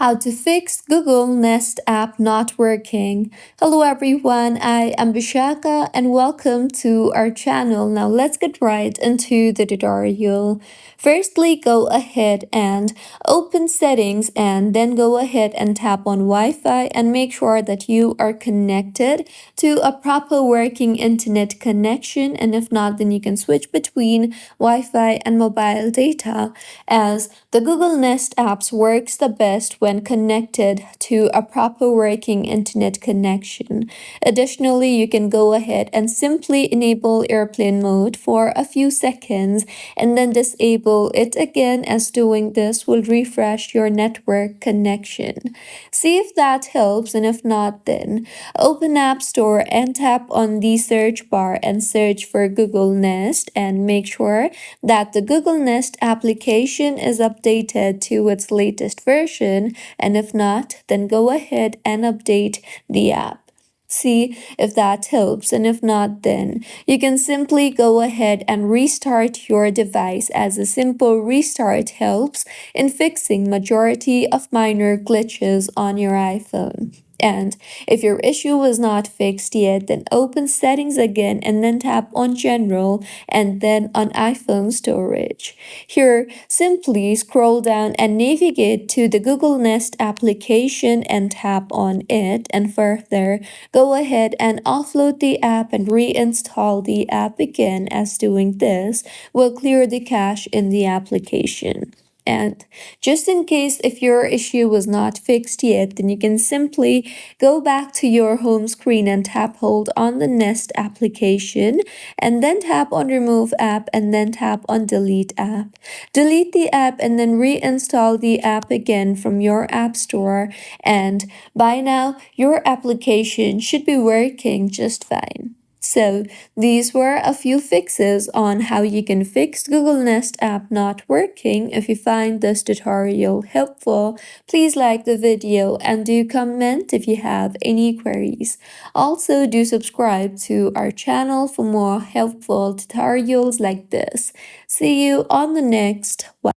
How to fix Google Nest app not working. Hello everyone, I am Bishaka and welcome to our channel. Now let's get right into the tutorial. Firstly, go ahead and open settings and then go ahead and tap on Wi-Fi and make sure that you are connected to a proper working internet connection, and if not, then you can switch between Wi-Fi and mobile data, as the Google Nest apps works the best when connected to a proper working internet connection. Additionally, you can go ahead and simply enable airplane mode for a few seconds and then disable it again, as doing this will refresh your network connection. See if that helps, and if not, then open App Store and tap on the search bar and search for Google Nest, and make sure that the Google Nest application is updated to its latest version, and if not, then go ahead and update the app. See if that helps, and if not, then you can simply go ahead and restart your device, as a simple restart helps in fixing majority of minor glitches on your iPhone. And if your issue was not fixed yet, then open settings again and then tap on general and then on iPhone storage. Here, simply scroll down and navigate to the Google Nest application and tap on it, and further go ahead and offload the app and reinstall the app again, as doing this will clear the cache in the application. And just in case if your issue was not fixed yet, then you can simply go back to your home screen and tap hold on the Nest application and then tap on remove app and then tap on delete app. Delete the app and then reinstall the app again from your app store, and by now your application should be working just fine. So these were a few fixes on how you can fix Google Nest app not working. If you find this tutorial helpful, please like the video and do comment if you have any queries. Also, do subscribe to our channel for more helpful tutorials like this. See you on the next one.